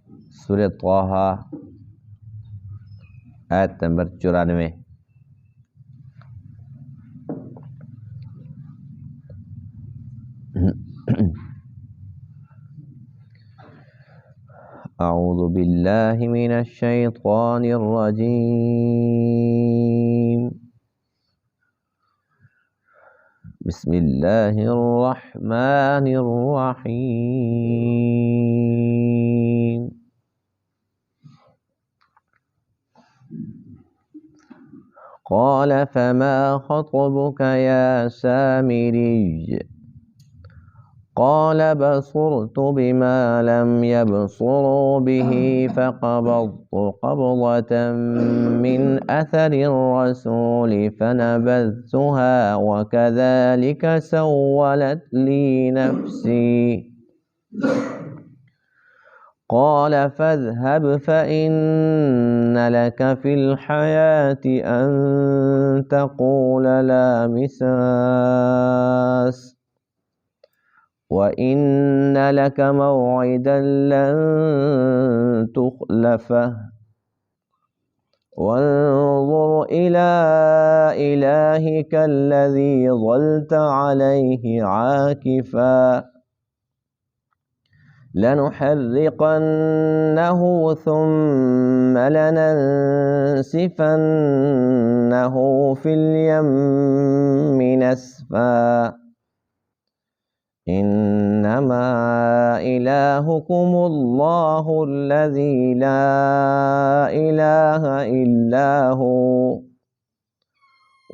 سورہ طٰہٰ آیت نمبر 94۔ اعوذ باللہ من الشیطان الرجیم، بسم اللہ الرحمن الرحیم۔ قال فما خطبك يا سامري؟ قال بصرت بما لم يبصروا به فقبضت قبضة من أثر الرسول فنبذتها وكذلك سولت لي نفسي۔ قال فاذهب فإن لك في الحياة أن تقول لا مساس وَإِنَّ لَكَ مَوْعِدًا لَّن تُخْلَفَهُ وَانظُرْ إِلَىٰ إِلَٰهِكَ الَّذِي ظَلْتَ عَلَيْهِ عَاكِفًا لَّنُحَرِّقَنَّهُ ثُمَّ لَنَنسِفَنَّهُ فِي الْيَمِّ نَسْفًا انما الہکم اللہ الذی لا الہ الا ہو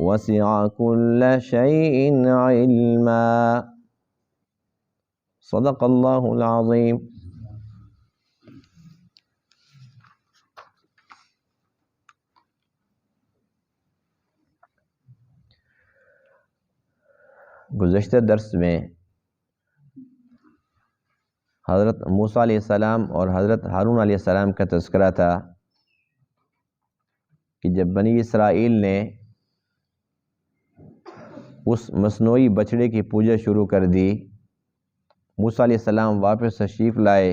وسع کل شیء علما۔ صدق اللہ العظیم۔ گزشتہ درس میں حضرت موسیٰ علیہ السلام اور حضرت ہارون علیہ السلام کا تذکرہ تھا کہ جب بنی اسرائیل نے اس مصنوعی بچڑے کی پوجا شروع کر دی، موسیٰ علیہ السلام واپس تشریف لائے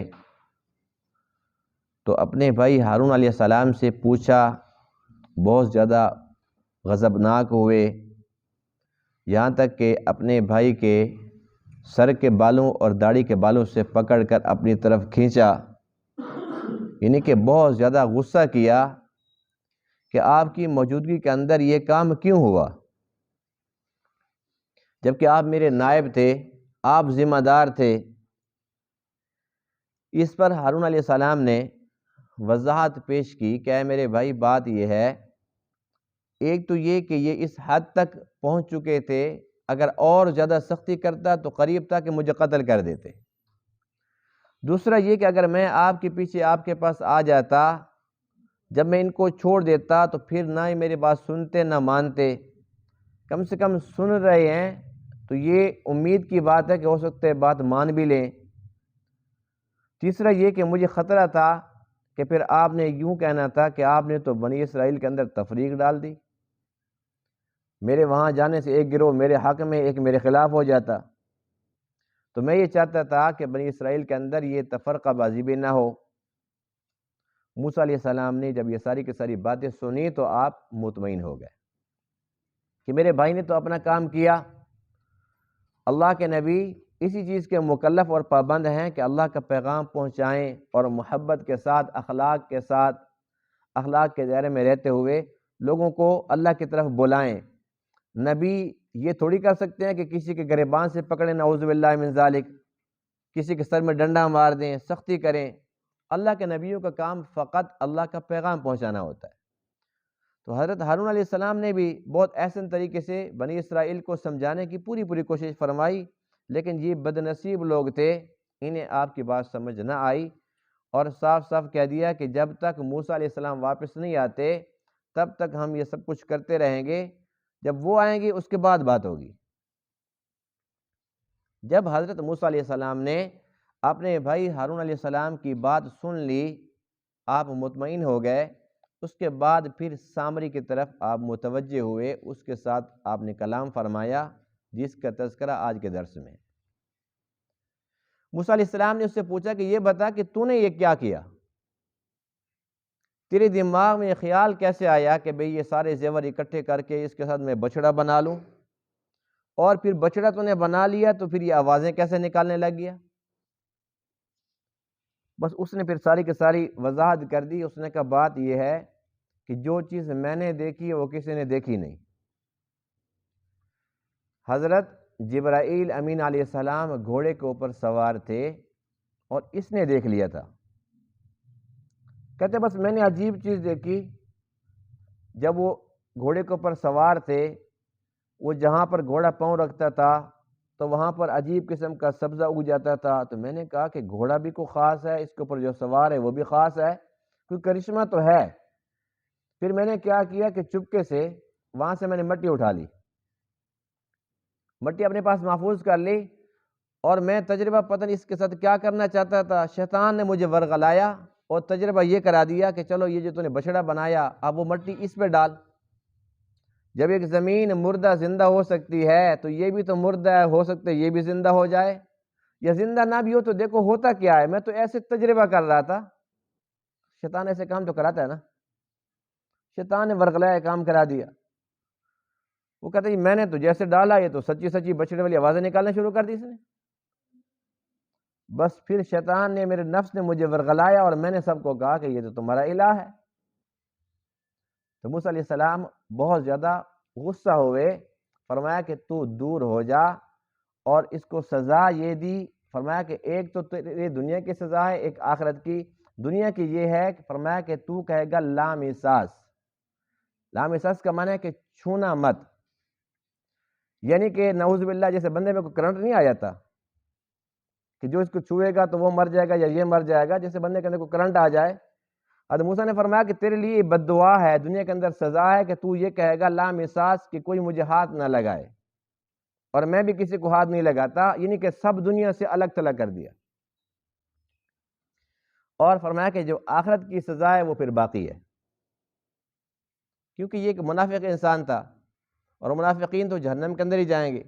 تو اپنے بھائی ہارون علیہ السلام سے پوچھا، بہت زیادہ غضبناک ہوئے، یہاں تک کہ اپنے بھائی کے سر کے بالوں اور داڑھی کے بالوں سے پکڑ کر اپنی طرف کھینچا، یعنی کہ بہت زیادہ غصہ کیا کہ آپ کی موجودگی کے اندر یہ کام کیوں ہوا، جبکہ آپ میرے نائب تھے، آپ ذمہ دار تھے۔ اس پر ہارون علیہ السلام نے وضاحت پیش کی کہ اے میرے بھائی، بات یہ ہے، ایک تو یہ کہ یہ اس حد تک پہنچ چکے تھے، اگر اور زیادہ سختی کرتا تو قریب تھا کہ مجھے قتل کر دیتے۔ دوسرا یہ کہ اگر میں آپ کے پیچھے آپ کے پاس آ جاتا، جب میں ان کو چھوڑ دیتا تو پھر نہ ہی میری بات سنتے نہ مانتے، کم سے کم سن رہے ہیں تو یہ امید کی بات ہے کہ ہو سکتا ہے بات مان بھی لیں۔ تیسرا یہ کہ مجھے خطرہ تھا کہ پھر آپ نے یوں کہنا تھا کہ آپ نے تو بنی اسرائیل کے اندر تفریق ڈال دی، میرے وہاں جانے سے ایک گروہ میرے حق میں ایک میرے خلاف ہو جاتا، تو میں یہ چاہتا تھا کہ بنی اسرائیل کے اندر یہ تفرقہ بازی بھی نہ ہو۔ موسیٰ علیہ السلام نے جب یہ ساری کی ساری باتیں سنی تو آپ مطمئن ہو گئے کہ میرے بھائی نے تو اپنا کام کیا۔ اللہ کے نبی اسی چیز کے مکلف اور پابند ہیں کہ اللہ کا پیغام پہنچائیں اور محبت کے ساتھ، اخلاق کے دائرے میں رہتے ہوئے لوگوں کو اللہ کی طرف بلائیں۔ نبی یہ تھوڑی کر سکتے ہیں کہ کسی کے گریبان سے پکڑیں، نعوذ باللہ من ذالک، کسی کے سر میں ڈنڈا مار دیں، سختی کریں۔ اللہ کے نبیوں کا کام فقط اللہ کا پیغام پہنچانا ہوتا ہے۔ تو حضرت ہارون علیہ السلام نے بھی بہت احسن طریقے سے بنی اسرائیل کو سمجھانے کی پوری کوشش فرمائی، لیکن یہ بدنصیب لوگ تھے، انہیں آپ کی بات سمجھ نہ آئی اور صاف کہہ دیا کہ جب تک موسیٰ علیہ السلام واپس نہیں آتے تب تک ہم یہ سب کچھ کرتے رہیں گے، جب وہ آئیں گے اس کے بعد بات ہوگی۔ جب حضرت موسیٰ علیہ السلام نے اپنے بھائی ہارون علیہ السلام کی بات سن لی، آپ مطمئن ہو گئے، اس کے بعد پھر سامری کی طرف آپ متوجہ ہوئے، اس کے ساتھ آپ نے کلام فرمایا جس کا تذکرہ آج کے درس میں۔ موسیٰ علیہ السلام نے اس سے پوچھا کہ یہ بتا کہ تو نے یہ کیا کیا؟ تیرے دماغ میں یہ خیال کیسے آیا کہ بھئی یہ سارے زیور اکٹھے کر کے اس کے ساتھ میں بچڑا بنا لوں؟ اور پھر بچڑا تو نے بنا لیا تو پھر یہ آوازیں کیسے نکالنے لگ گیا؟ بس اس نے پھر ساری کی ساری وضاحت کر دی. اس نے کہا بات یہ ہے کہ جو چیز میں نے دیکھی ہے وہ کسی نے دیکھی نہیں. حضرت جبرائیل امین علیہ السلام گھوڑے کے اوپر سوار تھے اور اس نے دیکھ لیا تھا. کہتے بس میں نے عجیب چیز دیکھی. جب وہ گھوڑے کے اوپر سوار تھے، وہ جہاں پر گھوڑا پاؤں رکھتا تھا تو وہاں پر عجیب قسم کا سبزہ اگ جاتا تھا. تو میں نے کہا کہ گھوڑا بھی کوئی خاص ہے، اس کے اوپر جو سوار ہے وہ بھی خاص ہے، کوئی کرشمہ تو ہے. پھر میں نے کیا کیا کہ چپکے سے وہاں سے میں نے مٹی اٹھا لی، مٹی اپنے پاس محفوظ کر لی، اور میں تجربہ پتہ نہیں اس کے ساتھ کیا کرنا چاہتا تھا. شیطان نے مجھے ورغلایا اور تجربہ یہ کرا دیا کہ چلو یہ جو تو نے بچڑا بنایا اب وہ مٹی اس پہ ڈال. جب ایک زمین مردہ زندہ ہو سکتی ہے تو یہ بھی تو مردہ ہے، ہو سکتا ہے یہ بھی زندہ ہو جائے، یا زندہ نہ بھی ہو تو دیکھو ہوتا کیا ہے. میں تو ایسے تجربہ کر رہا تھا. شیطان ایسے کام تو کراتا ہے نا. شیطان نے ورغلایا کام کرا دیا. وہ کہتا ہے میں نے تو جیسے ڈالا یہ تو سچی سچی بچڑے والی آوازیں نکالنا شروع کر دی اس نے. بس پھر شیطان نے، میرے نفس نے مجھے ورغلایا اور میں نے سب کو کہا کہ یہ تو تمہارا الہ ہے. تو موسیٰ علیہ السلام بہت زیادہ غصہ ہوئے، فرمایا کہ تو دور ہو جا، اور اس کو سزا یہ دی. فرمایا کہ ایک تو تیرے دنیا کی سزا ہے، ایک آخرت کی. دنیا کی یہ ہے کہ فرمایا کہ تو کہے گا لا مساس. لا مساس کا معنی ہے کہ چھونا مت، یعنی کہ نعوذ باللہ جیسے بندے میں کوئی کرنٹ نہیں آ جاتا کہ جو اس کو چھوئے گا تو وہ مر جائے گا یا یہ مر جائے گا، جیسے بندے کے اندر کوئی کرنٹ آ جائے. حضرت موسیٰ نے فرمایا کہ تیرے لیے بد دعا ہے، دنیا کے اندر سزا ہے کہ تو یہ کہے گا لا مساس، کہ کوئی مجھے ہاتھ نہ لگائے، اور میں بھی کسی کو ہاتھ نہیں لگاتا، یعنی کہ سب دنیا سے الگ تھلگ کر دیا. اور فرمایا کہ جو آخرت کی سزا ہے وہ پھر باقی ہے، کیونکہ یہ ایک منافق انسان تھا اور منافقین تو جہنم کے اندر ہی جائیں گے.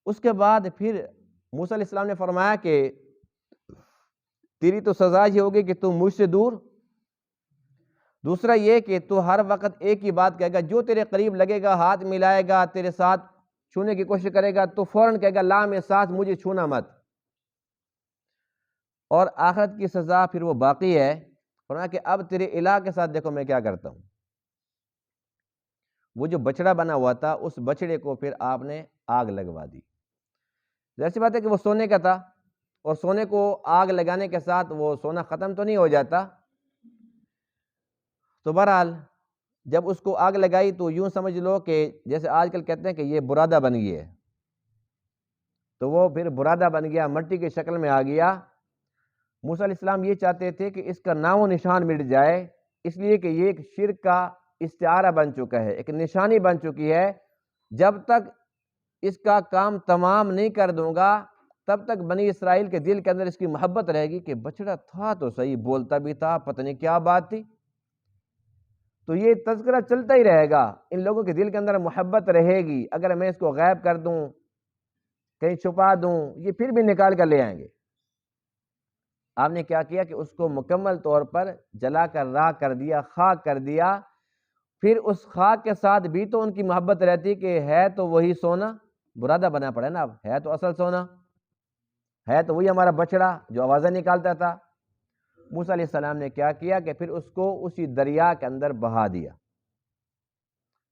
اس کے بعد پھر موسیٰ علیہ السلام نے فرمایا کہ تیری تو سزا یہ ہوگی کہ تو مجھ سے دور. دوسرا یہ کہ تو ہر وقت ایک ہی بات کہے گا، جو تیرے قریب لگے گا، ہاتھ ملائے گا، تیرے ساتھ چھونے کی کوشش کرے گا تو فوراً کہے گا لا مساس، مجھے چھونا مت. اور آخرت کی سزا پھر وہ باقی ہے. فرمایا کہ اب تیرے الہ کے ساتھ دیکھو میں کیا کرتا ہوں. وہ جو بچڑا بنا ہوا تھا اس بچڑے کو پھر آپ نے آگ لگوا دی. ظاہر سی بات ہے کہ وہ سونے کا تھا، اور سونے کو آگ لگانے کے ساتھ وہ سونا ختم تو نہیں ہو جاتا. تو بہرحال جب اس کو آگ لگائی تو یوں سمجھ لو کہ جیسے آج کل کہتے ہیں کہ یہ برادہ بن گئی ہے، تو وہ پھر برادہ بن گیا، مٹی کی شکل میں آ گیا. موسیٰ علیہ السلام یہ چاہتے تھے کہ اس کا نام و نشان مٹ جائے، اس لیے کہ یہ ایک شرک کا استعارہ بن چکا ہے، ایک نشانی بن چکی ہے. جب تک اس کا کام تمام نہیں کر دوں گا تب تک بنی اسرائیل کے دل کے اندر اس کی محبت رہے گی کہ بچڑا تھا تو صحیح، بولتا بھی تھا، پتہ نہیں کیا بات تھی. تو یہ تذکرہ چلتا ہی رہے گا، ان لوگوں کے دل کے اندر محبت رہے گی. اگر میں اس کو غائب کر دوں، کہیں چھپا دوں، یہ پھر بھی نکال کر لے آئیں گے. آپ نے کیا کیا کہ اس کو مکمل طور پر جلا کر راکھ کر دیا، خاک کر دیا. پھر اس خاک کے ساتھ بھی تو ان کی محبت رہتی کہ ہے تو وہی سونا، برادہ بنا پڑا نا، اب ہے تو اصل سونا، ہے تو وہی ہمارا بچڑا جو آوازیں نکالتا تھا. موسیٰ علیہ السلام نے کیا کیا کہ پھر اس کو اسی دریا کے اندر بہا دیا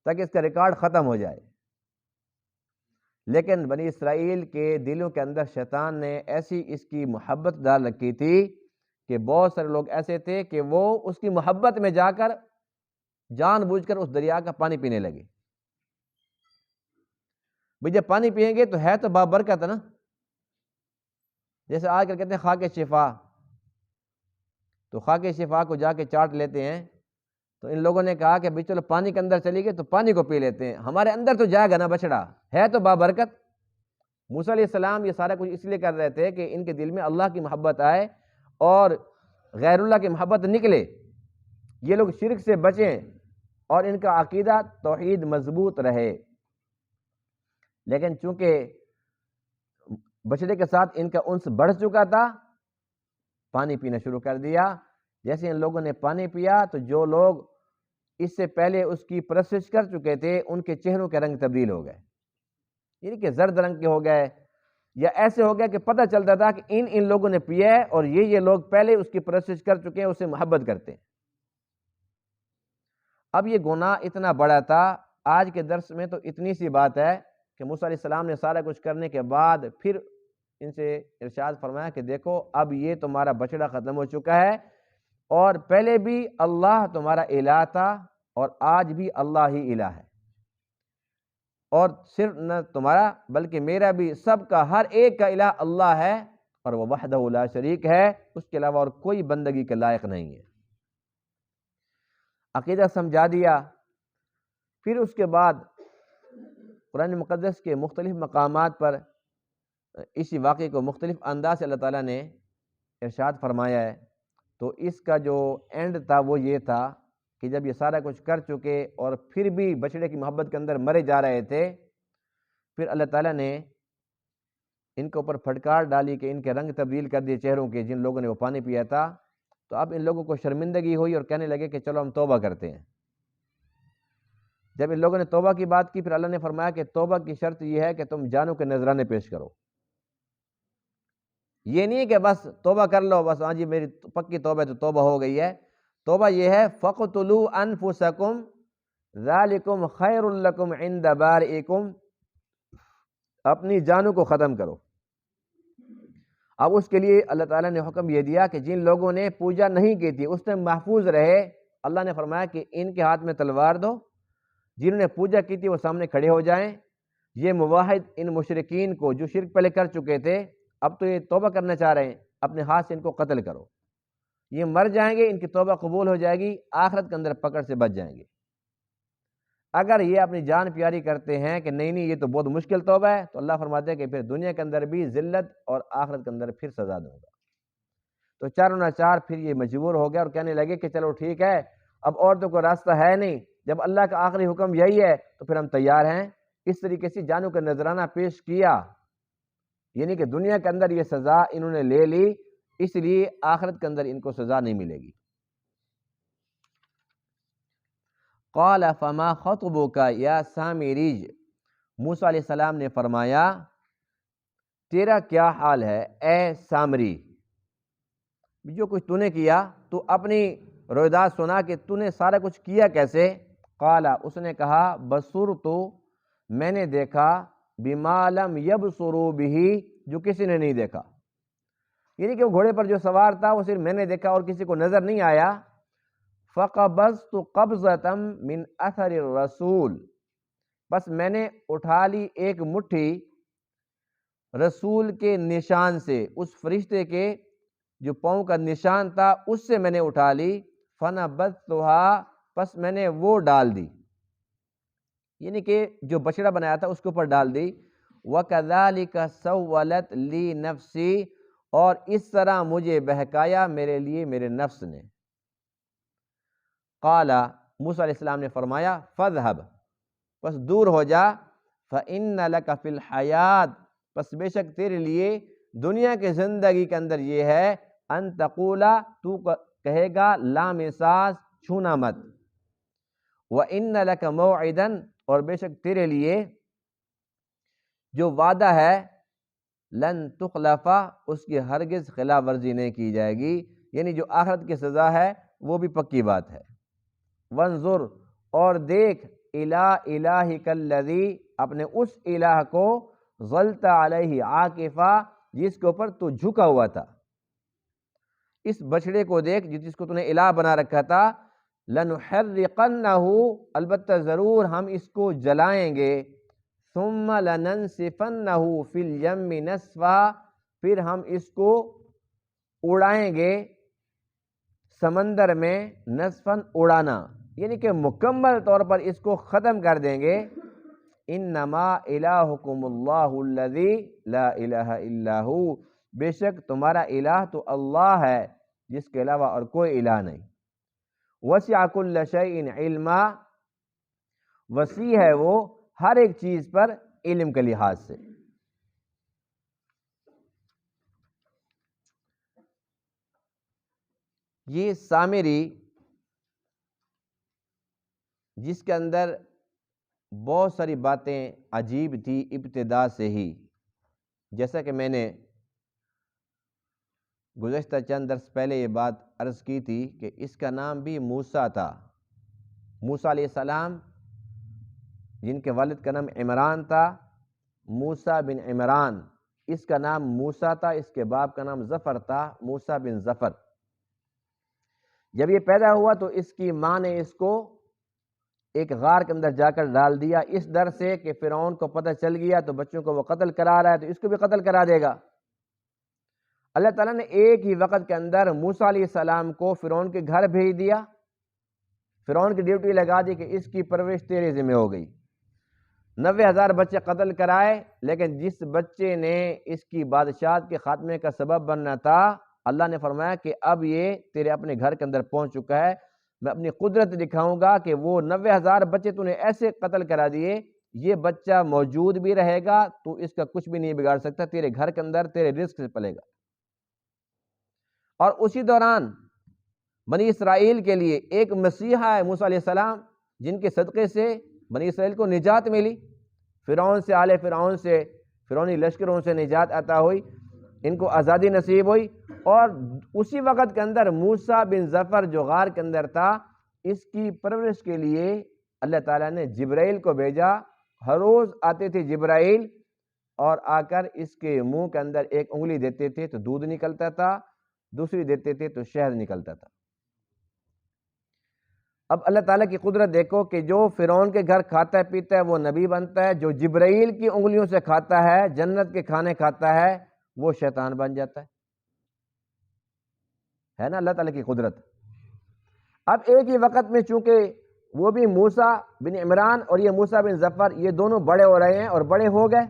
تاکہ اس کا ریکارڈ ختم ہو جائے. لیکن بنی اسرائیل کے دلوں کے اندر شیطان نے ایسی اس کی محبت ڈال رکھی تھی کہ بہت سارے لوگ ایسے تھے کہ وہ اس کی محبت میں جا کر جان بوجھ کر اس دریا کا پانی پینے لگے. بھئی جب پانی پئیں گے تو ہے تو بابرکت ہے نا، جیسے آج کل کہتے ہیں خاک شفا، تو خاک شفا کو جا کے چاٹ لیتے ہیں. تو ان لوگوں نے کہا کہ بھئی چلو پانی کے اندر چلی گئے تو پانی کو پی لیتے ہیں، ہمارے اندر تو جائے گا نا بچڑا، ہے تو بابرکت. موسیٰ علیہ السلام یہ سارا کچھ اس لیے کر رہے تھے کہ ان کے دل میں اللہ کی محبت آئے اور غیر اللہ کی محبت نکلے، یہ لوگ شرک سے بچیں اور ان کا عقیدہ توحید مضبوط رہے. لیکن چونکہ بچڑے کے ساتھ ان کا انس بڑھ چکا تھا، پانی پینا شروع کر دیا. جیسے ان لوگوں نے پانی پیا تو جو لوگ اس سے پہلے اس کی پرستش کر چکے تھے ان کے چہروں کے رنگ تبدیل ہو گئے، یعنی کہ زرد رنگ کے ہو گئے، یا ایسے ہو گیا کہ پتہ چلتا تھا کہ ان لوگوں نے پیا ہے اور یہ لوگ پہلے اس کی پرستش کر چکے ہیں، اسے محبت کرتے ہیں۔ اب یہ گناہ اتنا بڑا تھا، آج کے درس میں تو اتنی سی بات ہے کہ موسیٰ علیہ السلام نے سارا کچھ کرنے کے بعد پھر ان سے ارشاد فرمایا کہ دیکھو اب یہ تمہارا بچڑا ختم ہو چکا ہے، اور پہلے بھی اللہ تمہارا الہ تھا اور آج بھی اللہ ہی الہ ہے، اور صرف نہ تمہارا بلکہ میرا بھی، سب کا، ہر ایک کا الہ اللہ ہے، اور وہ وحدہ لا شریک ہے، اس کے علاوہ اور کوئی بندگی کے لائق نہیں ہے۔ عقیدہ سمجھا دیا۔ پھر اس کے بعد قرآن مقدس کے مختلف مقامات پر اسی واقعے کو مختلف انداز سے اللہ تعالیٰ نے ارشاد فرمایا ہے۔ تو اس کا جو اینڈ تھا وہ یہ تھا کہ جب یہ سارا کچھ کر چکے اور پھر بھی بچڑے کی محبت کے اندر مرے جا رہے تھے، پھر اللہ تعالیٰ نے ان کے اوپر پھٹکار ڈالی کہ ان کے رنگ تبدیل کر دیے چہروں کے، جن لوگوں نے وہ پانی پیا تھا۔ تو اب ان لوگوں کو شرمندگی ہوئی اور کہنے لگے کہ چلو ہم توبہ کرتے ہیں۔ جب ان لوگوں نے توبہ کی بات کی، پھر اللہ نے فرمایا کہ توبہ کی شرط یہ ہے کہ تم جانوں کے نذرانے پیش کرو۔ یہ نہیں کہ بس توبہ کر لو، بس ہاں جی میری پکی توبہ ہے تو توبہ ہو گئی ہے۔ توبہ یہ ہے فَقْتُلُوا أَنفُسَكُمْ ذَلِكُمْ خَيْرٌ لَكُمْ عِنْدَ بَارِئِكُمْ، اپنی جانوں کو ختم کرو۔ اب اس کے لیے اللہ تعالیٰ نے حکم یہ دیا کہ جن لوگوں نے پوجا نہیں کی تھی اس نے محفوظ رہے۔ اللہ نے فرمایا کہ ان کے ہاتھ میں تلوار دو، جنہوں نے پوجا کی تھی وہ سامنے کھڑے ہو جائیں۔ یہ موحد ان مشرکین کو جو شرک پہلے کر چکے تھے، اب تو یہ توبہ کرنا چاہ رہے ہیں، اپنے ہاتھ سے ان کو قتل کرو۔ یہ مر جائیں گے، ان کی توبہ قبول ہو جائے گی، آخرت کے اندر پکڑ سے بچ جائیں گے۔ اگر یہ اپنی جان پیاری کرتے ہیں کہ نہیں یہ تو بہت مشکل توبہ ہے، تو اللہ فرماتے ہیں کہ پھر دنیا کے اندر بھی ذلت اور آخرت کے اندر پھر سزا دوں گا۔ تو چاروں ناچار پھر یہ مجبور ہو گیا اور کہنے لگے کہ چلو ٹھیک ہے، اب اور تو کوئی راستہ ہے نہیں، جب اللہ کا آخری حکم یہی ہے تو پھر ہم تیار ہیں۔ اس طریقے سے جانوں کا نذرانہ پیش کیا، یعنی کہ دنیا کے اندر یہ سزا انہوں نے لے لی، اس لیے آخرت کے اندر ان کو سزا نہیں ملے گی۔ قال فما خطبک یا سامری، موسیٰ علیہ السلام نے فرمایا تیرا کیا حال ہے اے سامری، جو کچھ تو نے کیا، تو اپنی رویداد سنا کہ تو نے سارا کچھ کیا کیسے۔ قال، اس نے کہا بصرت، میں نے دیکھا، بما لم یبصروا بہ، جو کسی نے نہیں دیکھا، یعنی کہ وہ گھوڑے پر جو سوار تھا وہ صرف میں نے دیکھا اور کسی کو نظر نہیں آیا۔ فقبضت قبضۃ من اثر الرسول، بس میں نے اٹھا لی ایک مٹھی رسول کے نشان سے، اس فرشتے کے جو پاؤں کا نشان تھا اس سے میں نے اٹھا لی۔ فنبذتها، پس میں نے وہ ڈال دی، یعنی کہ جو بچڑا بنایا تھا اس کے اوپر ڈال دی۔ وَكَذَلِكَ سَوَّلَتْ لِي نَفْسِي، اور اس طرح مجھے بہکایا میرے لیے میرے نفس نے۔ قال، موسیٰ علیہ السلام نے فرمایا فَاذْهَبْ، پس دور ہو جا، فَإِنَّ لَكَ فِي الْحَيَاةِ، پس بے شک تیرے لیے دنیا کے زندگی کے اندر یہ ہے، ان تقولا، تو کہے گا لا مساس، چھونا مت، وَإِنَّ لَكَ مَوْعِدًا، اور بے شک تیرے لیے جو وعدہ ہے، لن تخلفا، اس کی ہرگز خلاف ورزی نہیں کی جائے گی، یعنی جو آخرت کی سزا ہے وہ بھی پکی بات ہے۔ وانظر، اور دیکھ، الی الہک الذی، اپنے اس الہ کو، ظلت علیہ عاکفا، جس کے اوپر تو جھکا ہوا تھا، اس بچڑے کو دیکھ جس کو تو نے الہ بنا رکھا تھا۔ لنحرقنہ، البتہ ضرور ہم اس کو جلائیں گے، ثم لننسفنہ فی الیم نسفا، پھر ہم اس کو اڑائیں گے سمندر میں، نسفن اڑانا، یعنی کہ مکمل طور پر اس کو ختم کر دیں گے۔ انما الہکم اللہ الذی لا الہ الا ہو، بے شک تمہارا الہ تو اللہ ہے جس کے علاوہ اور کوئی الہ نہیں۔ وسع کل شیء علما، وسیع ہے وہ ہر ایک چیز پر علم کے لحاظ سے۔ یہ سامری جس کے اندر بہت ساری باتیں عجیب تھی ابتدا سے ہی، جیسا کہ میں نے گزشتہ چند درس پہلے یہ بات عرض کی تھی کہ اس کا نام بھی موسیٰ تھا۔ موسیٰ علیہ السلام جن کے والد کا نام عمران تھا، موسیٰ بن عمران، اس کا نام موسیٰ تھا، اس کے باپ کا نام ظفر تھا، موسیٰ بن ظفر۔ جب یہ پیدا ہوا تو اس کی ماں نے اس کو ایک غار کے اندر جا کر ڈال دیا، اس ڈر سے کہ فرعون کو پتہ چل گیا تو بچوں کو وہ قتل کرا رہا ہے تو اس کو بھی قتل کرا دے گا۔ اللہ تعالیٰ نے ایک ہی وقت کے اندر موسیٰ علیہ السلام کو فرعون کے گھر بھیج دیا، فرعون کی ڈیوٹی لگا دی کہ اس کی پرورش تیرے ذمہ ہو گئی۔ 90,000 بچے قتل کرائے، لیکن جس بچے نے اس کی بادشاہت کے خاتمے کا سبب بننا تھا، اللہ نے فرمایا کہ اب یہ تیرے اپنے گھر کے اندر پہنچ چکا ہے، میں اپنی قدرت دکھاؤں گا کہ وہ 90,000 بچے تو نے ایسے قتل کرا دیے، یہ بچہ موجود بھی رہے گا، تو اس کا کچھ بھی نہیں بگاڑ سکتا، تیرے گھر کے اندر تیرے رزق سے پلے گا۔ اور اسی دوران بنی اسرائیل کے لیے ایک مسیحا ہے موسیٰ علیہ السلام، جن کے صدقے سے بنی اسرائیل کو نجات ملی، فرعون سے، آل فرعون سے، فرعونی لشکروں سے نجات عطا ہوئی، ان کو آزادی نصیب ہوئی۔ اور اسی وقت کے اندر موسیٰ بن ظفر جو غار کے اندر تھا، اس کی پرورش کے لیے اللہ تعالیٰ نے جبرائیل کو بھیجا۔ ہر روز آتے تھے جبرائیل اور آ کر اس کے منہ کے اندر ایک انگلی دیتے تھے تو دودھ نکلتا تھا، دوسری دیتے تھے تو شہد نکلتا تھا۔ اب اللہ تعالیٰ کی قدرت دیکھو کہ جو فرعون کے گھر کھاتا ہے پیتا ہے وہ نبی بنتا ہے، جو جبرائیل کی انگلیوں سے کھاتا ہے، جنت کے کھانے کھاتا ہے، وہ شیطان بن جاتا ہے نا اللہ تعالیٰ کی قدرت۔ اب ایک ہی وقت میں چونکہ وہ بھی موسیٰ بن عمران اور یہ موسیٰ بن ظفر، یہ دونوں بڑے ہو رہے ہیں اور بڑے ہو گئے۔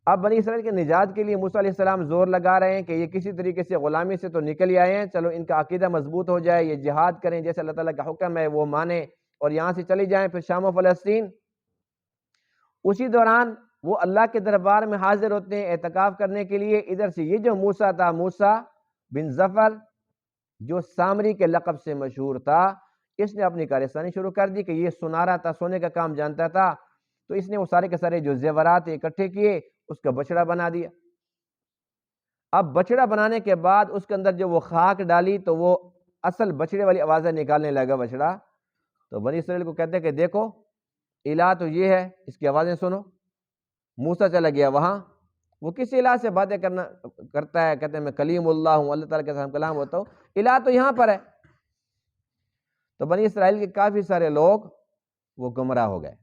اب بنی اسرائیل کے نجات کے لیے موسیٰ علیہ السلام زور لگا رہے ہیں کہ یہ کسی طریقے سے غلامی سے تو نکل ہی آئے ہیں، چلو ان کا عقیدہ مضبوط ہو جائے، یہ جہاد کریں جیسے اللہ تعالیٰ کا حکم ہے وہ مانیں اور یہاں سے چلی جائیں پھر شام و فلسطین۔ اسی دوران وہ اللہ کے دربار میں حاضر ہوتے ہیں اعتکاف کرنے کے لیے۔ ادھر سے یہ جو موسیٰ تھا، موسیٰ بن ظفر، جو سامری کے لقب سے مشہور تھا، اس نے اپنی کارستانی شروع کر دی کہ یہ سنارا تھا، سونے کا کام جانتا تھا، تو اس نے وہ سارے کے سارے جو زیورات اکٹھے کیے، اس کا بچڑا بنا دیا۔ اب بچڑا بنانے کے بعد اس کے اندر جو وہ خاک ڈالی تو وہ اصل بچڑے والی آوازیں نکالنے لگا بچڑا، تو بنی اسرائیل کو کہتے ہیں کہ دیکھو الہ تو یہ ہے، اس کی آوازیں سنو۔ موسیٰ چلا گیا وہاں، وہ کس الہ سے باتیں کرتا ہے، کہتے ہیں میں کلیم اللہ ہوں، اللہ تعالیٰ کے ساتھ کلام ہوتا ہوں، الہ تو یہاں پر ہے۔ تو بنی اسرائیل کے کافی سارے لوگ وہ گمراہ ہو گئے۔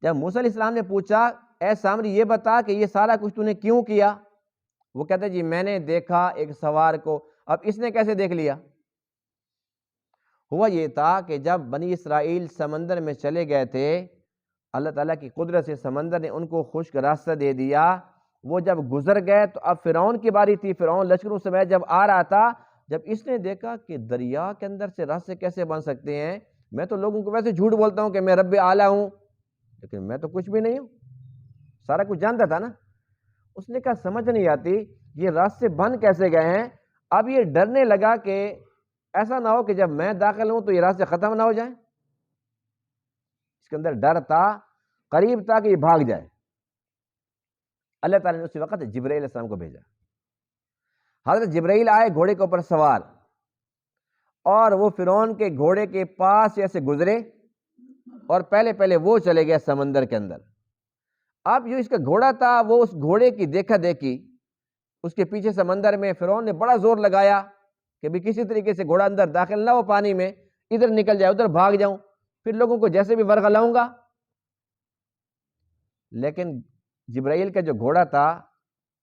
جب موسیٰ علیہ السلام نے پوچھا اے سامری یہ بتا کہ یہ سارا کچھ تو نے کیوں کیا، وہ کہتا ہے جی میں نے دیکھا ایک سوار کو۔ اب اس نے کیسے دیکھ لیا؟ ہوا یہ تھا کہ جب بنی اسرائیل سمندر میں چلے گئے تھے، اللہ تعالیٰ کی قدرت سے سمندر نے ان کو خشک راستہ دے دیا۔ وہ جب گزر گئے تو اب فرعون کی باری تھی، فرعون لشکروں سمیت جب آ رہا تھا، جب اس نے دیکھا کہ دریا کے اندر سے راستے کیسے بن سکتے ہیں، میں تو لوگوں کو ویسے جھوٹ بولتا ہوں کہ میں رب اعلیٰ ہوں، لیکن میں تو کچھ بھی نہیں ہوں، سارا کچھ جانتا تھا نا۔ اس نے کہا سمجھ نہیں آتی یہ راستے بن کیسے گئے ہیں۔ اب یہ ڈرنے لگا کہ ایسا نہ ہو کہ جب میں داخل ہوں تو یہ راستے ختم نہ ہو جائیں۔ اس کے اندر ڈر تھا، قریب تھا کہ یہ بھاگ جائے۔ اللہ تعالیٰ نے اسی وقت جبرائیل علیہ السلام کو بھیجا۔ حضرت جبرائیل آئے گھوڑے کے اوپر سوار، اور وہ فرعون کے گھوڑے کے پاس سے گزرے اور پہلے وہ چلے گئے سمندر کے اندر۔ اب جو اس کا گھوڑا تھا وہ اس گھوڑے کی دیکھا دیکھی، اس کے پیچھے سمندر میں فرعون نے بڑا زور لگایا کہ بھی کسی طریقے سے گھوڑا اندر داخل نہ ہو پانی میں، ادھر نکل جائے ادھر بھاگ جاؤں، پھر لوگوں کو جیسے بھی ورغلاؤں گا۔ لیکن جبرائیل کا جو گھوڑا تھا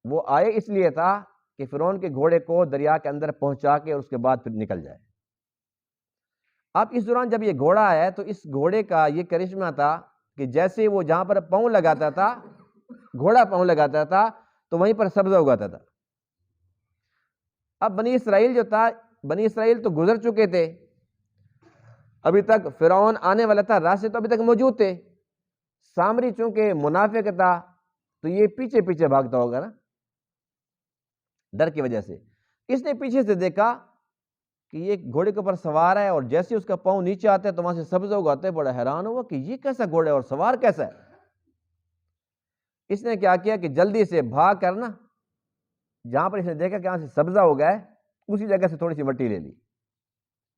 وہ آئے اس لیے تھا کہ فرعون کے گھوڑے کو دریا کے اندر پہنچا کے اور اس کے بعد پھر نکل جائے۔ اب اس دوران جب یہ گھوڑا آیا تو اس گھوڑے کا یہ کرشمہ تھا کہ جیسے وہ جہاں پر پاؤں لگاتا تھا، گھوڑا پاؤں لگاتا تھا تو وہیں پر سبزہ اگاتا تھا۔ اب بنی اسرائیل جو تھا، بنی اسرائیل تو گزر چکے تھے، ابھی تک فرعون آنے والا تھا، راستے تو ابھی تک موجود تھے۔ سامری چونکہ منافق تھا تو یہ پیچھے پیچھے بھاگتا ہوگا نا ڈر کی وجہ سے، اس نے پیچھے سے دیکھا کہ یہ گھوڑے کے اوپر سوار ہے، اور جیسے اس کا پاؤں نیچے آتا ہے تو وہاں سے سبزہ اگاتا ہے، بڑا حیران ہوا کہ یہ کیسا گھوڑا ہے اور سوار کیسا ہے۔ اس نے کیا کیا کہ جلدی سے بھاگ کر نا، جہاں پر اس نے دیکھا کہ یہاں سے سبزہ ہو گیا ہے، اسی جگہ سے تھوڑی سی مٹی لے لی۔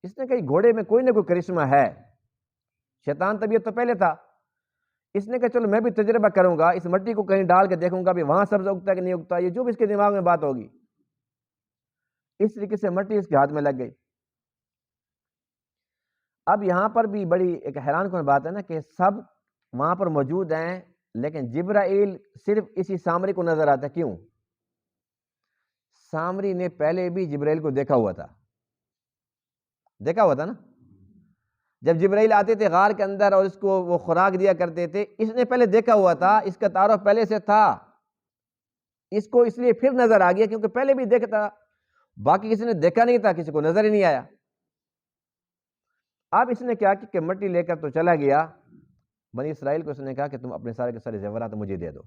اس نے کہا گھوڑے میں کوئی نہ کوئی کرشمہ ہے، شیطان طبیعت تو پہلے تھا۔ اس نے کہا چلو میں بھی تجربہ کروں گا، اس مٹی کو کہیں ڈال کے دیکھوں گا بھی وہاں سبزہ اگتا ہے کہ نہیں اگتا، یہ جو بھی اس کے دماغ میں بات ہوگی۔ اس طریقے سے مٹی اس کے ہاتھ میں لگ گئی۔ اب یہاں پر بھی بڑی ایک حیران کن بات ہے نا کہ سب وہاں پر موجود ہیں، لیکن جبرائیل صرف اسی سامری کو نظر آتا ہے۔ کیوں؟ سامری نے پہلے بھی جبرائیل کو دیکھا ہوا تھا نا، جب جبرائیل آتے تھے غار کے اندر اور اس کو وہ خوراک دیا کرتے تھے، اس نے پہلے دیکھا ہوا تھا، اس کا تعارف پہلے سے تھا، اس کو اس لیے پھر نظر آ گیا کیونکہ پہلے بھی دیکھا تھا، باقی کسی نے دیکھا نہیں تھا، کسی کو نظر ہی نہیں آیا۔ اب اس نے کیا کہ مٹی لے کر تو چلا گیا، بنی اسرائیل کو اس نے کہا کہ تم اپنے سارے کے سارے زیورات مجھے دے دو،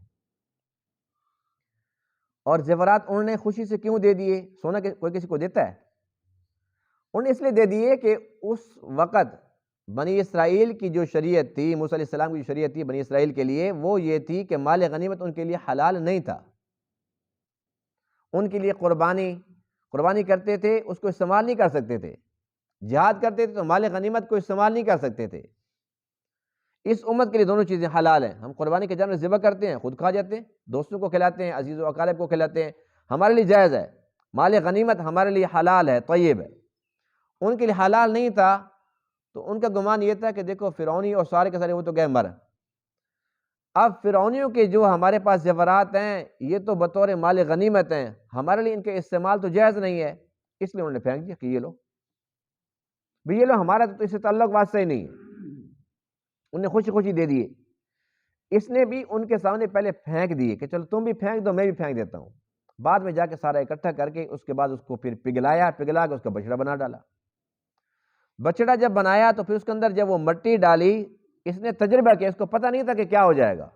اور زیورات انہوں نے خوشی سے کیوں دے دیے؟ سونا کوئی کسی کو دیتا ہے؟ انہوں نے اس لیے دے دیے کہ اس وقت بنی اسرائیل کی جو شریعت تھی، موسیٰ علیہ السلام کی جو شریعت تھی بنی اسرائیل کے لیے، وہ یہ تھی کہ مال غنیمت ان کے لیے حلال نہیں تھا۔ ان کے لیے قربانی کرتے تھے، اس کو استعمال نہیں کر سکتے تھے، جہاد کرتے تھے تو مال غنیمت کو استعمال نہیں کر سکتے تھے۔ اس امت کے لیے دونوں چیزیں حلال ہیں، ہم قربانی کے جانور ذبح کرتے ہیں، خود کھا جاتے ہیں، دوستوں کو کھلاتے ہیں، عزیز و اقارب کو کھلاتے ہیں، ہمارے لیے جائز ہے۔ مال غنیمت ہمارے لیے حلال ہے، طیب ہے، ان کے لیے حلال نہیں تھا۔ تو ان کا گمان یہ تھا کہ دیکھو فرعونی اور سارے کے سارے وہ تو گئے مر، اب فرعونیوں کے جو ہمارے پاس زیورات ہیں یہ تو بطور مال غنیمت ہیں، ہمارے لیے ان کے استعمال تو جائز نہیں ہے، اس لیے انہوں نے پھینک دیا کہ یہ لو ہمارا تو اس سے تعلق واسطہ ہی نہیں ہے۔ انہیں خوشی خوشی دے دیے۔ اس نے بھی ان کے سامنے پہلے پھینک دیے کہ چلو تم بھی پھینک دو، میں بھی پھینک دیتا ہوں، بعد میں جا کے سارا اکٹھا کر کے اس کے بعد اس کو پھر پگھلا کے اس کا بچڑا بنا ڈالا۔ بچڑا جب بنایا تو پھر اس کے اندر جب وہ مٹی ڈالی، اس نے تجربہ کیا، اس کو پتہ نہیں تھا کہ کیا ہو جائے گا،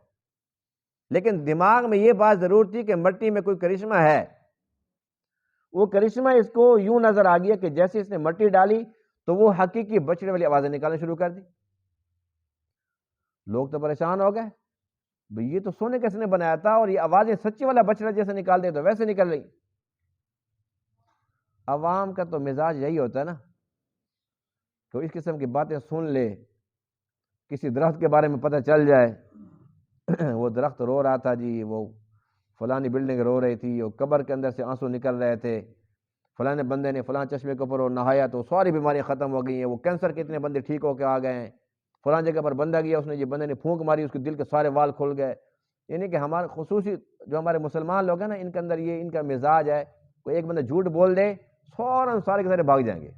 لیکن دماغ میں یہ بات ضرور تھی کہ مٹی میں کوئی کرشمہ ہے۔ وہ کرشمہ اس کو یوں نظر آ گیا کہ جیسے اس نے مٹی ڈالی تو وہ حقیقی بچڑے والی آوازیں نکالنا شروع کر دی۔ لوگ تو پریشان ہو گئے، بھئی یہ تو سونے کس نے بنایا تھا اور یہ آوازیں سچی والا بچڑا جیسے نکال دے تو ویسے نکل رہی۔ عوام کا تو مزاج یہی ہوتا ہے نا کہ اس قسم کی باتیں سن لے، کسی درخت کے بارے میں پتہ چل جائے وہ درخت رو رہا تھا جی، وہ فلانی بلڈنگ رو رہی تھی، وہ قبر کے اندر سے آنسو نکل رہے تھے، فلانے بندے نے فلاں چشمے کے اوپر وہ نہایا تو ساری بیماریاں ختم ہو گئی ہیں، وہ کینسر کے اتنے بندے ٹھیک ہو کے آ گئے ہیں، فلاں جگہ پر بندہ گیا، اس نے یہ بندے نے پھونک ماری، اس کے دل کے سارے وال کھل گئے۔ یعنی کہ ہمارے خصوصی جو ہمارے مسلمان لوگ ہیں نا، ان کے اندر یہ ان کا مزاج ہے، کوئی ایک بندہ جھوٹ بول دے فوراً سارے کے سارے بھاگ جائیں گے،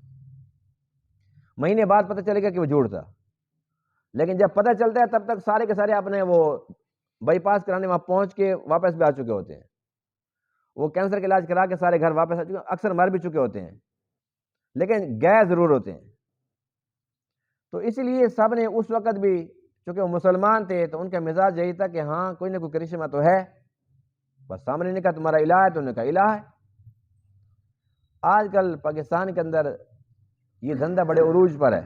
مہینے بعد پتہ چلے گا کہ وہ جھوٹ تھا، لیکن جب پتہ چلتا ہے تب تک سارے کے سارے اپنے وہ بائی پاس کرانے وہاں پہنچ کے واپس بھی آ چکے ہوتے ہیں، وہ کینسر کا علاج کرا کے سارے گھر واپس آ چکے ہیں، اکثر مر بھی چکے ہوتے ہیں، لیکن گئے ضرور ہوتے ہیں۔ تو اسی لیے سب نے اس وقت بھی چونکہ وہ مسلمان تھے تو ان کا مزاج یہی تھا کہ ہاں کوئی نہ کوئی کرشمہ تو ہے، بس سامنے نے کہا تمہارا الہ ہے، تو انہوں نے کہا الہ ہے۔ آج کل پاکستان کے اندر یہ دھندا بڑے عروج پر ہے،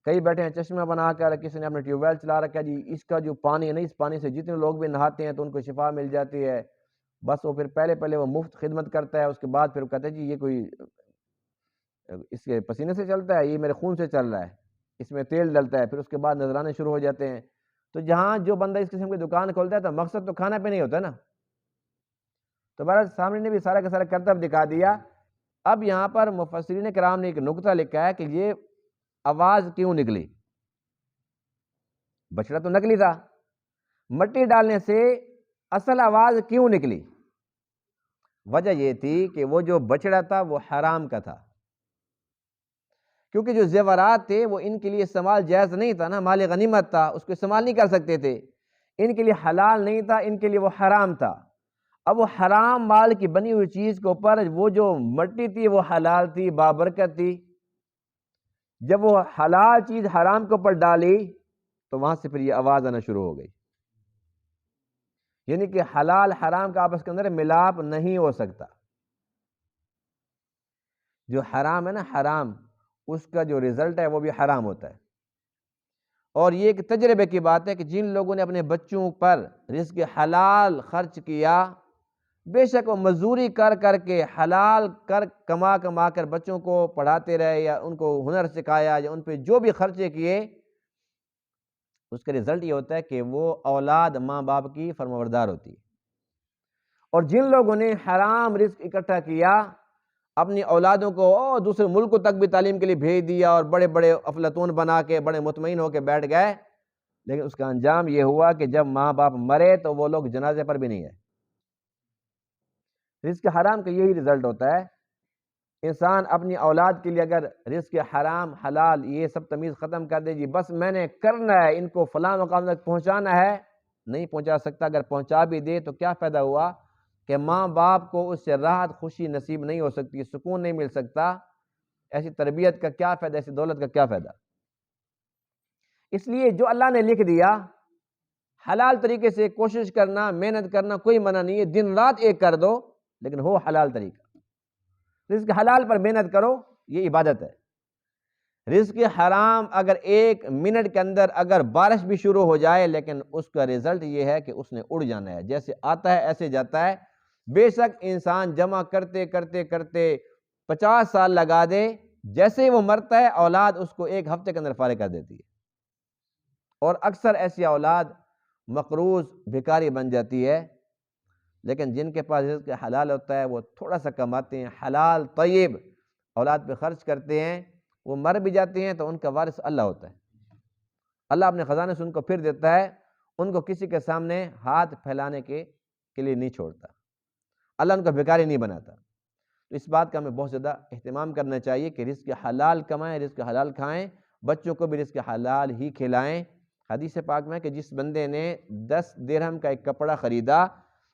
کئی بیٹھے ہیں چشمہ بنا کر، کسی نے اپنے ٹیوب ویل چلا رکھا جی، اس کا جو پانی ہے نا، اس پانی سے جتنے لوگ بھی نہاتے ہیں تو ان کو شفا مل جاتی ہے، بس وہ پھر پہلے وہ مفت خدمت کرتا ہے، اس کے بعد پھر وہ کہتے ہیں جی یہ کوئی اس کے پسینے سے چلتا ہے، یہ میرے خون سے چل رہا ہے، اس میں تیل ڈلتا ہے، پھر اس کے بعد نذرانے شروع ہو جاتے ہیں۔ تو جہاں جو بندہ اس قسم کی دکان کھولتا ہے تو مقصد تو کھانا پہ نہیں ہوتا نا، تو بہرحال سامنے نے بھی سارا کا سارا کرتب دکھا دیا۔ اب یہاں پر مفسرین کرام نے ایک نقطہ لکھا ہے کہ یہ آواز کیوں نکلی؟ بچڑا تو نکلی تھا، مٹی ڈالنے سے اصل آواز کیوں نکلی؟ وجہ یہ تھی کہ وہ جو بچڑا تھا وہ حرام کا تھا، کیونکہ جو زیورات تھے وہ ان کے لیے استعمال جائز نہیں تھا نا، مال غنیمت تھا، اس کو استعمال نہیں کر سکتے تھے، ان کے لیے حلال نہیں تھا، ان کے لیے وہ حرام تھا۔ اب وہ حرام مال کی بنی ہوئی چیز کے اوپر وہ جو مٹی تھی وہ حلال تھی، بابرکت تھی، جب وہ حلال چیز حرام کے اوپر ڈالی تو وہاں سے پھر یہ آواز آنا شروع ہو گئی، یعنی کہ حلال حرام کا آپس کے اندر ملاپ نہیں ہو سکتا۔ جو حرام ہے نا حرام، اس کا جو رزلٹ ہے وہ بھی حرام ہوتا ہے۔ اور یہ ایک تجربے کی بات ہے کہ جن لوگوں نے اپنے بچوں پر رزق حلال خرچ کیا، بے شک وہ مزدوری کر کر کے حلال کما کر بچوں کو پڑھاتے رہے یا ان کو ہنر سکھایا یا ان پہ جو بھی خرچے کیے، اس کا رزلٹ یہ ہوتا ہے کہ وہ اولاد ماں باپ کی فرمانبردار ہوتی ہے۔ اور جن لوگوں نے حرام رزق اکٹھا کیا، اپنی اولادوں کو دوسرے ملکوں تک بھی تعلیم کے لیے بھیج دیا اور بڑے بڑے افلاطون بنا کے بڑے مطمئن ہو کے بیٹھ گئے، لیکن اس کا انجام یہ ہوا کہ جب ماں باپ مرے تو وہ لوگ جنازے پر بھی نہیں آئے۔ رزق حرام کا یہی رزلٹ ہوتا ہے۔ انسان اپنی اولاد کے لیے اگر رزق حرام حلال یہ سب تمیز ختم کر دے، جی بس میں نے کرنا ہے، ان کو فلاں مقام تک پہنچانا ہے، نہیں پہنچا سکتا، اگر پہنچا بھی دے تو کیا فائدہ ہوا کہ ماں باپ کو اس سے راحت خوشی نصیب نہیں ہو سکتی، سکون نہیں مل سکتا، ایسی تربیت کا کیا فائدہ، ایسی دولت کا کیا فائدہ۔ اس لیے جو اللہ نے لکھ دیا، حلال طریقے سے کوشش کرنا، محنت کرنا، کوئی منع نہیں ہے، دن رات ایک کر دو لیکن ہو حلال طریقہ، رزق حلال پر محنت کرو، یہ عبادت ہے۔ رزق حرام اگر ایک منٹ کے اندر اگر بارش بھی شروع ہو جائے لیکن اس کا رزلٹ یہ ہے کہ اس نے اڑ جانا ہے، جیسے آتا ہے ایسے جاتا ہے۔ بے شک انسان جمع کرتے کرتے کرتے 50 سال لگا دے، جیسے ہی وہ مرتا ہے اولاد اس کو ایک ہفتے کے اندر فارغ کر دیتی ہے، اور اکثر ایسی اولاد مقروض بھکاری بن جاتی ہے۔ لیکن جن کے پاس رزق حلال ہوتا ہے وہ تھوڑا سا کماتے ہیں، حلال طیب اولاد پہ خرچ کرتے ہیں، وہ مر بھی جاتے ہیں تو ان کا وارث اللہ ہوتا ہے، اللہ اپنے خزانے سے ان کو پھر دیتا ہے، ان کو کسی کے سامنے ہاتھ پھیلانے کے لیے نہیں چھوڑتا، اللہ ان کا بھکاری نہیں بناتا۔ تو اس بات کا ہمیں بہت زیادہ اہتمام کرنا چاہیے کہ رزق حلال کمائیں، رزق حلال کھائیں، بچوں کو بھی رزق حلال ہی کھلائیں۔ حدیث پاک میں کہ جس بندے نے 10 درہم کا ایک کپڑا خریدا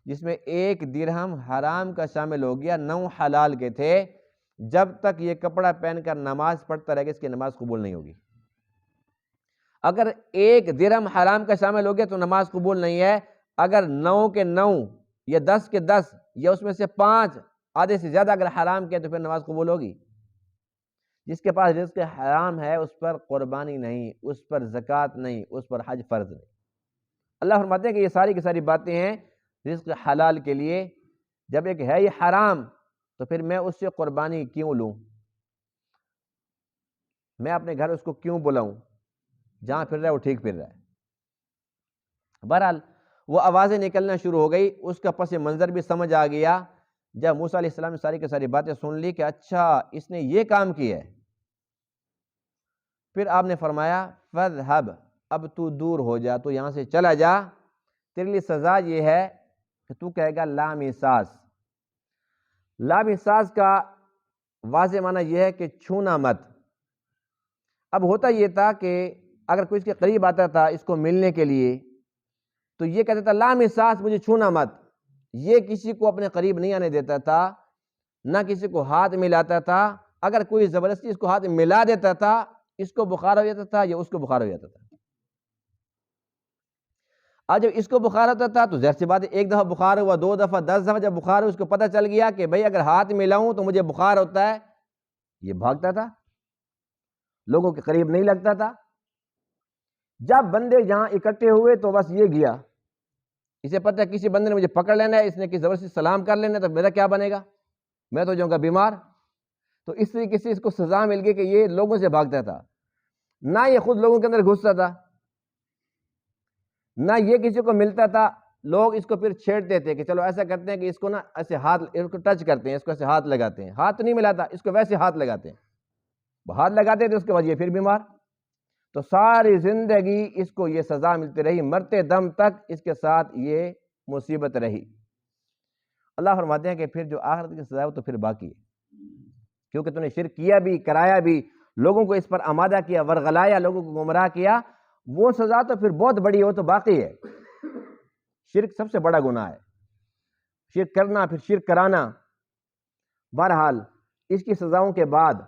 جس میں 1 درہم حرام کا شامل ہو گیا، 9 حلال کے تھے، جب تک یہ کپڑا پہن کر نماز پڑھتا رہے گا اس کی نماز قبول نہیں ہوگی۔ اگر 1 درہم حرام کا شامل ہو گیا تو نماز قبول نہیں ہے، اگر 9 کے 9 یا 10 کے 10 یا اس میں سے 5 آدھے سے زیادہ اگر حرام کیا تو پھر نماز قبول ہوگی۔ جس کے پاس رزق حرام ہے اس پر قربانی نہیں، اس پر زکوٰۃ نہیں، اس پر حج فرض نہیں۔ اللہ فرماتے ہیں کہ یہ ساری کی ساری باتیں ہیں رزق حلال کے لیے، جب ایک ہے یہ حرام تو پھر میں اس سے قربانی کیوں لوں، میں اپنے گھر اس کو کیوں بلاؤں، جہاں پھر رہا ہے وہ ٹھیک پھر رہا ہے۔ بہرحال وہ آوازیں نکلنا شروع ہو گئی، اس کا پس منظر بھی سمجھ آ گیا جب موسیٰ علیہ السلام نے ساری کی ساری باتیں سن لی کہ اچھا اس نے یہ کام کیا ہے۔ پھر آپ نے فرمایا فَاذْهَبْ، اب تو دور ہو جا، تو یہاں سے چلا جا، تیرے لیے سزا یہ ہے کہ تو کہے گا لا مساس۔ لا مساس کا واضح معنی یہ ہے کہ چھونا مت۔ اب ہوتا یہ تھا کہ اگر کوئی اس کے قریب آتا تھا اس کو ملنے کے لیے تو یہ کہتا تھا لا مساس، مجھے چھونا مت، یہ کسی کو اپنے قریب نہیں آنے دیتا تھا، نہ کسی کو ہاتھ ملاتا تھا۔ اگر کوئی زبردستی اس کو ہاتھ ملا دیتا تھا اس کو بخار ہو جاتا تھا یا اس کو بخار ہو جاتا تھا۔ آج جب اس کو بخار ہوتا تھا تو ظاہر سی بات ہے، 1 دفعہ بخار ہوا، 2 دفعہ، 10 دفعہ جب بخار ہوا اس کو پتہ چل گیا کہ بھئی اگر ہاتھ ملاؤں تو مجھے بخار ہوتا ہے، یہ بھاگتا تھا، لوگوں کے قریب نہیں لگتا تھا۔ جب بندے یہاں اکٹھے ہوئے تو بس یہ گیا، اسے پتہ ہے کسی بندے نے مجھے پکڑ لینا ہے، اس نے کسی زبردستی سلام کر لینا ہے تو میرا کیا بنے گا، میں تو جاؤں گا بیمار۔ تو اس طریقے سے اس کو سزا مل گئی کہ یہ لوگوں سے بھاگتا تھا، نہ یہ خود لوگوں کے اندر گھستا تھا، نہ یہ کسی کو ملتا تھا۔ لوگ اس کو پھر چھیڑتے تھے کہ چلو ایسا کرتے ہیں کہ اس کو نا ایسے ہاتھ، اس کو ٹچ کرتے ہیں، اس کو ایسے ہاتھ لگاتے ہیں، ہاتھ نہیں ملاتا، اس کو ویسے ہاتھ لگاتے ہیں، ہاتھ لگاتے تھے اس کے بعد یہ پھر بیمار۔ تو ساری زندگی اس کو یہ سزا ملتی رہی، مرتے دم تک اس کے ساتھ یہ مصیبت رہی۔ اللہ فرماتے ہیں کہ پھر جو آخرت کی سزا ہے وہ تو پھر باقی ہے، کیونکہ تو نے شرک کیا بھی، کرایا بھی، لوگوں کو اس پر آمادہ کیا، ورغلایا، لوگوں کو گمراہ کیا، وہ سزا تو پھر بہت بڑی ہے، وہ تو باقی ہے۔ شرک سب سے بڑا گناہ ہے، شرک کرنا پھر شرک کرانا۔ بہرحال اس کی سزاؤں کے بعد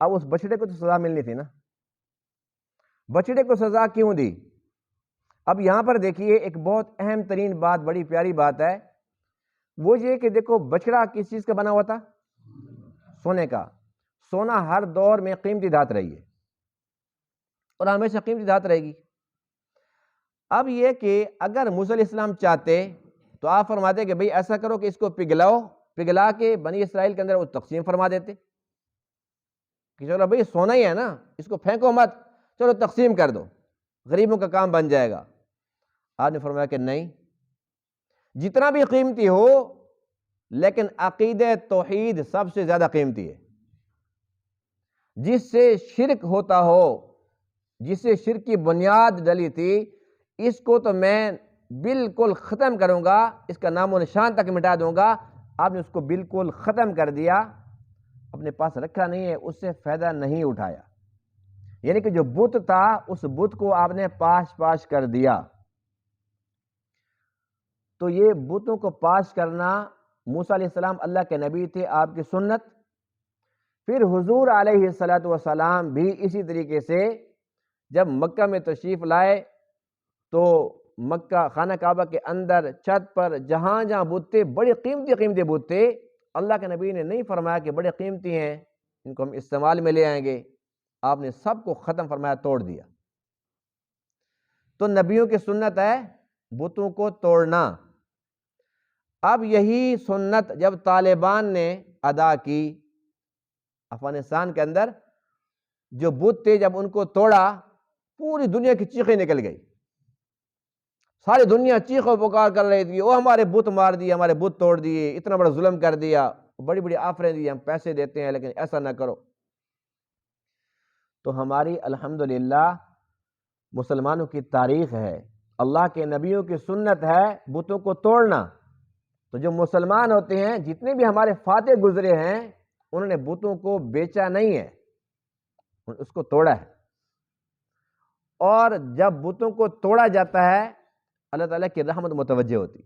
اب اس بچڑے کو تو سزا ملنی تھی نا، بچڑے کو سزا کیوں دی؟ اب یہاں پر دیکھیے ایک بہت اہم ترین بات، بڑی پیاری بات ہے، وہ یہ کہ دیکھو بچڑا کس چیز کا بنا ہوا تھا؟ سونے کا۔ سونا ہر دور میں قیمتی دھات رہی ہے اور ہمیشہ قیمتی دھات رہے گی۔ اب یہ کہ اگر موسیٰ علیہ السلام چاہتے تو آپ فرماتے کہ بھئی ایسا کرو کہ اس کو پگھلاؤ، پگھلا کے بنی اسرائیل کے اندر وہ تقسیم فرما دیتے کہ چلو بھئی سونا ہی ہے نا، اس کو پھینکو مت، چلو تقسیم کر دو، غریبوں کا کام بن جائے گا۔ آپ نے فرمایا کہ نہیں، جتنا بھی قیمتی ہو لیکن عقیدہ توحید سب سے زیادہ قیمتی ہے۔ جس سے شرک ہوتا ہو، جس سے شرک کی بنیاد ڈلی تھی، اس کو تو میں بالکل ختم کروں گا، اس کا نام و نشان تک مٹا دوں گا۔ آپ نے اس کو بالکل ختم کر دیا، اپنے پاس رکھا نہیں ہے، اس سے فائدہ نہیں اٹھایا، یعنی کہ جو بت تھا اس بت کو آپ نے پاش کر دیا۔ تو یہ بتوں کو پاش کرنا، موسیٰ علیہ السلام اللہ کے نبی تھے، آپ کی سنت۔ پھر حضور علیہ السلام بھی اسی طریقے سے جب مکہ میں تشریف لائے تو مکہ خانہ کعبہ کے اندر چھت پر جہاں جہاں بت تھے، بڑے قیمتی بت تھے، اللہ کے نبی نے نہیں فرمایا کہ بڑے قیمتی ہیں ان کو ہم استعمال میں لے آئیں گے، آپ نے سب کو ختم فرمایا، توڑ دیا۔ تو نبیوں کی سنت ہے بتوں کو توڑنا۔ اب یہی سنت جب طالبان نے ادا کی افغانستان کے اندر، جو بت تھے جب ان کو توڑا، پوری دنیا کی چیخیں نکل گئی، ساری دنیا چیخ و پکار کر رہی تھی، وہ ہمارے بت مار دیے، ہمارے بت توڑ دیے، اتنا بڑا ظلم کر دیا، بڑی بڑی آفریں دی، ہم پیسے دیتے ہیں لیکن ایسا نہ کرو۔ تو ہماری الحمدللہ مسلمانوں کی تاریخ ہے، اللہ کے نبیوں کی سنت ہے بتوں کو توڑنا۔ تو جو مسلمان ہوتے ہیں، جتنے بھی ہمارے فاتح گزرے ہیں، انہوں نے بتوں کو بیچا نہیں ہے، اس کو توڑا ہے۔ اور جب بتوں کو توڑا جاتا ہے اللہ تعالیٰ کی رحمت متوجہ ہوتی،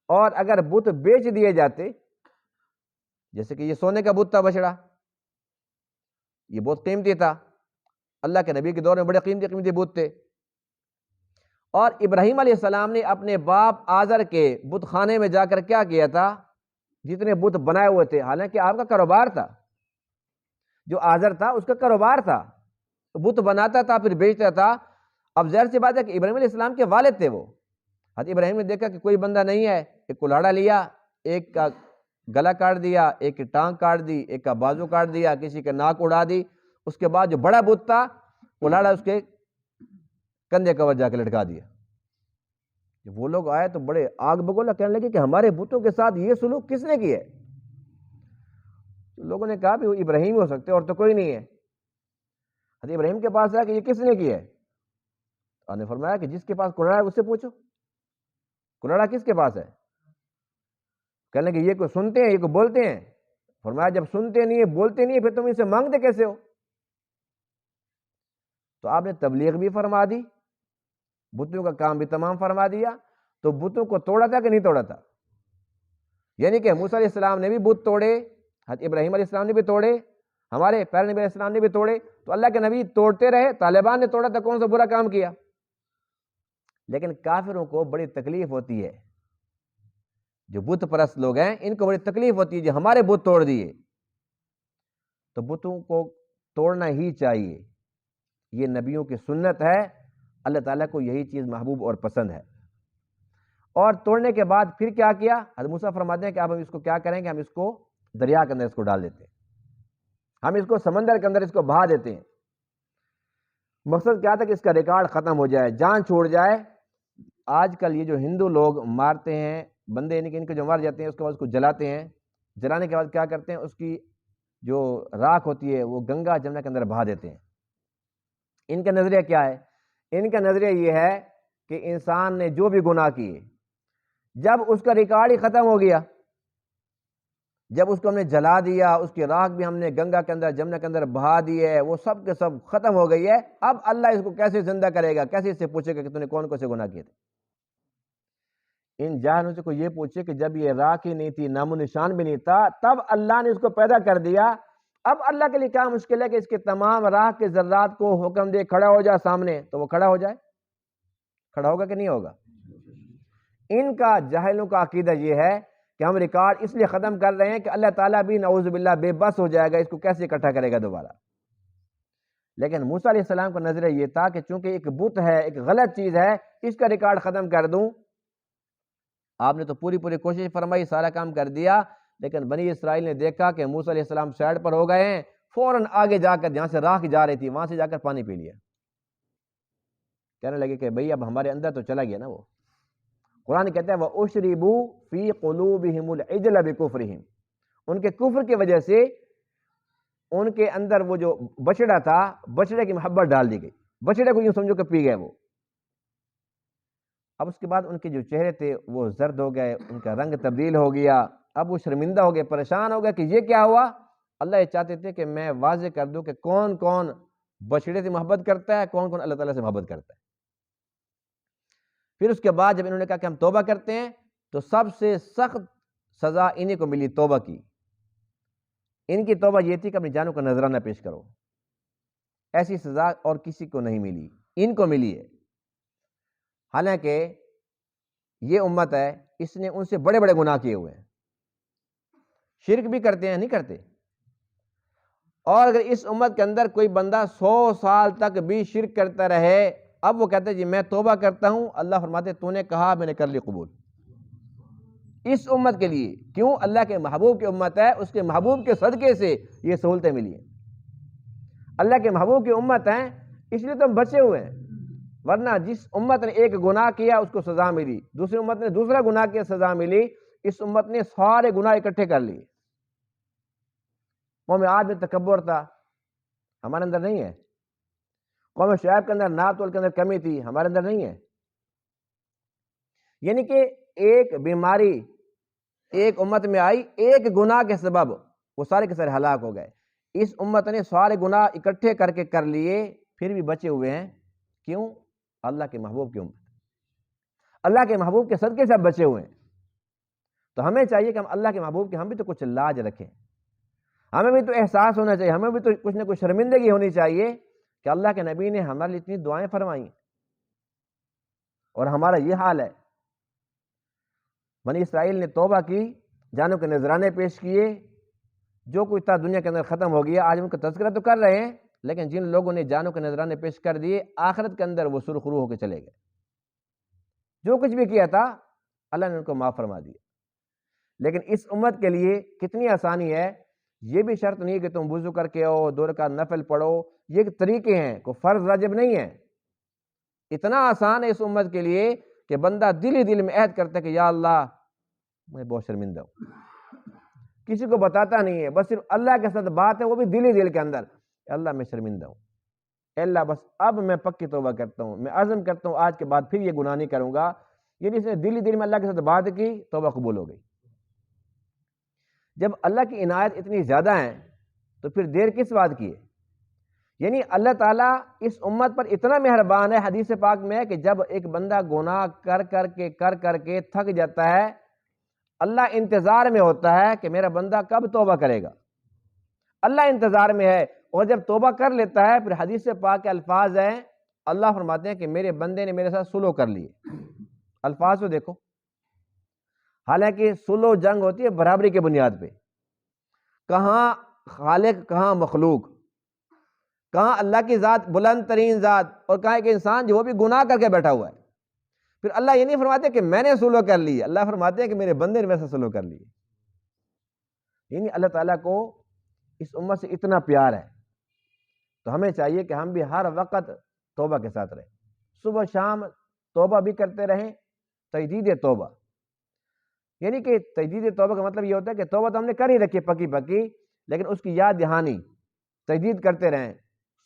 اور اگر بت بیچ دیے جاتے، جیسے کہ یہ سونے کا بت تھا بچڑا، یہ بہت قیمتی تھا، اللہ کے نبی کے دور میں بڑے قیمتی بت تھے، اور ابراہیم علیہ السلام نے اپنے باپ آزر کے بت خانے میں جا کر کیا کیا تھا، جتنے بت بنائے ہوئے تھے، حالانکہ آپ کا کاروبار تھا، جو آزر تھا اس کا کاروبار تھا، بت بناتا تھا پھر بیچتا تھا۔ اب ظاہر سی بات ہے کہ ابراہیم علیہ السلام کے والد تھے وہ، حضرت ابراہیم نے دیکھا کہ کوئی بندہ نہیں ہے، ایک کلاڑا لیا، ایک کا گلا کاٹ دیا، ایک کی ٹانگ کاٹ دی، ایک کا بازو کاٹ دیا، کسی کا ناک اڑا دی، اس کے بعد جو بڑا بت تھا کلاڑا اس کے کندھے کور جا کے لٹکا دیا۔ جب وہ لوگ آئے تو بڑے آگ بگولا کہنے لگے کہ ہمارے بتوں کے ساتھ یہ سلوک کس نے کیا ہے؟ لوگوں نے کہا بھی وہ ابراہیم ہو سکتے اور تو کوئی نہیں ہے۔ حضرت ابراہیم کے پاس آیا کہ یہ کس نے کیا ہے؟ اور نے فرمایا کہ جس کے پاس کلاڑا ہے اس سے پوچھو، کلاڑا کس کے پاس ہے؟ کہنے کہ یہ کوئی سنتے ہیں، یہ کوئی بولتے ہیں؟ فرمایا جب سنتے نہیں ہے، بولتے نہیں ہے، پھر تم ان سے مانگتے کیسے ہو؟ تو آپ نے تبلیغ بھی فرما دی، بتوں کا کام بھی تمام فرما دیا۔ تو بتوں کو توڑا تھا کہ نہیں توڑا تھا؟ یعنی کہ موسیٰ علیہ السلام نے بھی بت توڑے، حضرت ابراہیم علیہ السلام نے بھی توڑے، ہمارے پیارے نبی علیہ السلام نے بھی توڑے، تو اللہ کے نبی توڑتے رہے۔ طالبان نے توڑا تھا، کون سا برا کام کیا؟ لیکن کافروں کو بڑی تکلیف ہوتی ہے، جو بت پرست لوگ ہیں ان کو بڑی تکلیف ہوتی ہے جو ہمارے بت توڑ دیے۔ تو بتوں کو توڑنا ہی چاہیے، یہ نبیوں کی سنت ہے، اللہ تعالیٰ کو یہی چیز محبوب اور پسند ہے۔ اور توڑنے کے بعد پھر کیا کیا؟ حضرت موسیٰ فرماتے ہیں کہ اب ہم اس کو کیا کریں گے، ہم اس کو دریا کے اندر اس کو ڈال دیتے ہیں، ہم اس کو سمندر کے اندر اس کو بہا دیتے ہیں۔ مقصد کیا تھا کہ اس کا ریکارڈ ختم ہو جائے، جان چھوڑ جائے۔ آج کل یہ جو ہندو لوگ مارتے ہیں بندے، یعنی کہ ان کے جو مر جاتے ہیں اس کے بعد اس کو جلاتے ہیں، جلانے کے بعد کیا کرتے ہیں، اس کی جو راکھ ہوتی ہے وہ گنگا جمنا کے اندر بہا دیتے ہیں۔ ان کا نظریہ کیا ہے؟ ان کا نظریہ یہ ہے کہ انسان نے جو بھی گناہ کیے، جب اس کا ریکارڈ ہی ختم ہو گیا، جب اس کو ہم نے جلا دیا، اس کی راکھ بھی ہم نے گنگا کے اندر جمنا کے اندر بہا دی ہے، وہ سب کے سب ختم ہو گئی ہے، اب اللہ اس کو کیسے زندہ کرے گا؟ کیسے اس سے پوچھے گا کہ تو نے کون کون سے گناہ کیے تھے؟ ان جاہلوں سے کوئی یہ پوچھے کہ جب یہ راکھ ہی نہیں تھی، نام و نشان بھی نہیں تھا، تب اللہ نے اس کو پیدا کر دیا، اب اللہ کے لیے کیا مشکل ہے کہ اس کے تمام راکھ کے ذرات کو حکم دے کھڑا ہو جا سامنے، تو وہ کھڑا ہو جائے؟ کھڑا ہوگا کہ نہیں ہوگا؟ ان کا جاہلوں کا عقیدہ یہ ہے کہ ہم ریکارڈ اس لیے ختم کر رہے ہیں کہ اللہ تعالیٰ بھی نعوذ باللہ بے بس ہو جائے گا، اس کو کیسے اکٹھا کرے گا دوبارہ۔ لیکن موسیٰ علیہ السلام کا نظریہ یہ تھا کہ چونکہ ایک بت ہے، ایک غلط چیز ہے، اس کا ریکارڈ ختم کر دوں۔ آپ نے تو پوری کوشش فرمائی، سارا کام کر دیا، لیکن بنی اسرائیل نے دیکھا کہ موسیٰ علیہ السلام سائڈ پر ہو گئے ہیں، فوراً آگے جا کر جہاں سے راکھ جا رہی تھی وہاں سے جا کر پانی پی لیا۔ کہنے لگے کہ بھئی اب ہمارے اندر تو چلا گیا نا وہ۔ قرآن کہتا ہے وَأُشْرِبُوا فِي قُلُوبِهِمُ الْعِجْلَ بِكُفْرِهِمْ، ان کے کفر کی وجہ سے ان کے اندر وہ جو بچڑا تھا، بچڑے کی محبت ڈال دی گئی، بچڑے کو یوں سمجھو کہ پی گئے وہ۔ اب اس کے بعد ان کے جو چہرے تھے وہ زرد ہو گئے، ان کا رنگ تبدیل ہو گیا، اب وہ شرمندہ ہو گئے، پریشان ہو گئے کہ یہ کیا ہوا۔ اللہ یہ چاہتے تھے کہ میں واضح کر دوں کہ کون کون بچڑے سے محبت کرتا ہے، کون کون اللہ تعالیٰ سے محبت کرتا ہے۔ پھر اس کے بعد جب انہوں نے کہا کہ ہم توبہ کرتے ہیں تو سب سے سخت سزا انہی کو ملی توبہ کی۔ ان کی توبہ یہ تھی کہ اپنی جانوں کا نذرانہ پیش کرو، ایسی سزا اور کسی کو نہیں ملی، ان کو ملی ہے۔ حالانکہ یہ امت ہے، اس نے ان سے بڑے بڑے گناہ کیے ہوئے ہیں، شرک بھی کرتے ہیں، نہیں کرتے؟ اور اگر اس امت کے اندر کوئی بندہ 100 سال تک بھی شرک کرتا رہے، اب وہ کہتے ہیں جی میں توبہ کرتا ہوں، اللہ فرماتے تو نے کہا میں نے کر لی قبول۔ اس امت کے لیے کیوں؟ اللہ کے محبوب کی امت ہے، اس کے محبوب کے صدقے سے یہ سہولتیں ملی ہیں۔ اللہ کے محبوب کی امت ہیں اس لیے تو ہم بچے ہوئے ہیں، ورنہ جس امت نے ایک گناہ کیا اس کو سزا ملی، دوسری امت نے دوسرا گناہ کیا سزا ملی، اس امت نے سارے گناہ اکٹھے کر لیے۔ قوم عاد میں تکبر تھا، ہمارے اندر نہیں ہے۔ قوم شعیب کے اندر ناتول کے اندر کمی تھی، ہمارے اندر نہیں ہے۔ یعنی کہ ایک بیماری ایک امت میں آئی، ایک گناہ کے سبب وہ سارے کے سارے ہلاک ہو گئے۔ اس امت نے سارے گناہ اکٹھے کر کے کر لیے، پھر بھی بچے ہوئے ہیں۔ کیوں؟ اللہ کے محبوب کی امت، اللہ کے محبوب کے صدقے سے بچے ہوئے ہیں۔ تو ہمیں چاہیے کہ ہم اللہ کے محبوب کے ہم بھی تو کچھ لاج رکھیں، ہمیں بھی تو احساس ہونا چاہیے، ہمیں بھی تو کچھ نہ کچھ شرمندگی ہونی چاہیے کہ اللہ کے نبی نے ہمارے لیے اتنی دعائیں فرمائیں اور ہمارا یہ حال ہے۔ بنی اسرائیل نے توبہ کی، جانوں کے نذرانے پیش کیے، جو کچھ تھا دنیا کے اندر ختم ہو گیا۔ آج ان کا تذکرہ تو کر رہے ہیں، لیکن جن لوگوں نے جانوں کے نذرانے پیش کر دیے، آخرت کے اندر وہ سرخرو ہو کے چلے گئے۔ جو کچھ بھی کیا تھا اللہ نے ان کو معاف فرما دیا۔ لیکن اس امت کے لیے کتنی آسانی ہے، یہ بھی شرط نہیں کہ تم وضو کر کے آؤ، 2 رکعت نفل پڑھو، یہ طریقے ہیں، کوئی فرض واجب نہیں ہے۔ اتنا آسان ہے اس امت کے لیے کہ بندہ دل ہی دل میں عہد کرتا ہے کہ یا اللہ میں بہت شرمندہ ہوں، کسی کو بتاتا نہیں ہے، بس صرف اللہ کے ساتھ بات ہے، وہ بھی دل ہی دل کے اندر، اللہ میں شرمندہ ہوں، اے اللہ بس اب میں پکی توبہ کرتا ہوں، میں عزم کرتا ہوں آج کے بعد پھر یہ گناہ نہیں کروں گا۔ یعنی اس نے دل ہی دل میں اللہ کے ساتھ بات کی، توبہ قبول ہو گئی۔ جب اللہ کی عنایت اتنی زیادہ ہیں تو پھر دیر کس بات کی ہے؟ یعنی اللہ تعالیٰ اس امت پر اتنا مہربان ہے، حدیث پاک میں ہے کہ جب ایک بندہ گناہ کر کر کے تھک جاتا ہے، اللہ انتظار میں ہوتا ہے کہ میرا بندہ کب توبہ کرے گا، اللہ انتظار میں ہے۔ اور جب توبہ کر لیتا ہے پھر حدیث پاک کے الفاظ ہیں، اللہ فرماتے ہیں کہ میرے بندے نے میرے ساتھ صلح کر لی۔ الفاظ کو دیکھو، حالانکہ صلح جنگ ہوتی ہے برابری کے بنیاد پہ، کہاں خالق کہاں مخلوق، کہاں اللہ کی ذات بلند ترین ذات اور کہاں ایک انسان جو وہ بھی گناہ کر کے بیٹھا ہوا ہے۔ پھر اللہ یہ نہیں فرماتے کہ میں نے صلح کر لی، اللہ فرماتے ہیں کہ میرے بندے نے ویسا صلح کر لی۔ یعنی اللہ تعالیٰ کو اس امت سے اتنا پیار ہے، تو ہمیں چاہیے کہ ہم بھی ہر وقت توبہ کے ساتھ رہیں، صبح شام توبہ بھی کرتے رہیں، تجدید توبہ۔ یعنی کہ تجدید توبہ کا مطلب یہ ہوتا ہے کہ توبہ تو ہم نے کر ہی رکھی پکی لیکن اس کی یاد دہانی تجدید کرتے رہیں،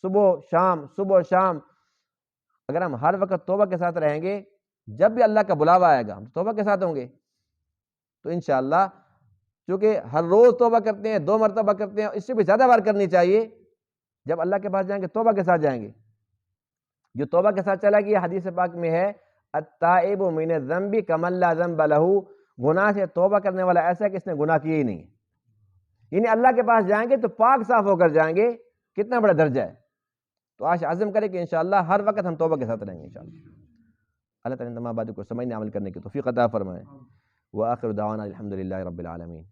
صبح شام۔ اگر ہم ہر وقت توبہ کے ساتھ رہیں گے، جب بھی اللہ کا بلاوا آئے گا ہم توبہ کے ساتھ ہوں گے۔ تو انشاءاللہ چونکہ ہر روز توبہ کرتے ہیں، 2 مرتبہ کرتے ہیں، اس سے بھی زیادہ بار کرنی چاہیے۔ جب اللہ کے پاس جائیں گے توبہ کے ساتھ جائیں گے، جو توبہ کے ساتھ چلا گیا، حدیث پاک میں ہے التائب من الذنب کمن لا ذنب لہ، گناہ سے توبہ کرنے والا ایسا ہے کہ اس نے گناہ کیے ہی نہیں۔ یعنی اللہ کے پاس جائیں گے تو پاک صاف ہو کر جائیں گے، کتنا بڑا درجہ ہے۔ تو آج عزم کریں کہ انشاءاللہ ہر وقت ہم توبہ کے ساتھ رہیں گے انشاءاللہ۔ اللہ تعالیٰ تمام باتوں کو سمجھنے عمل کرنے کی توفیق عطا فرمائے۔ وآخر دعوانا الحمد للہ رب العالمین.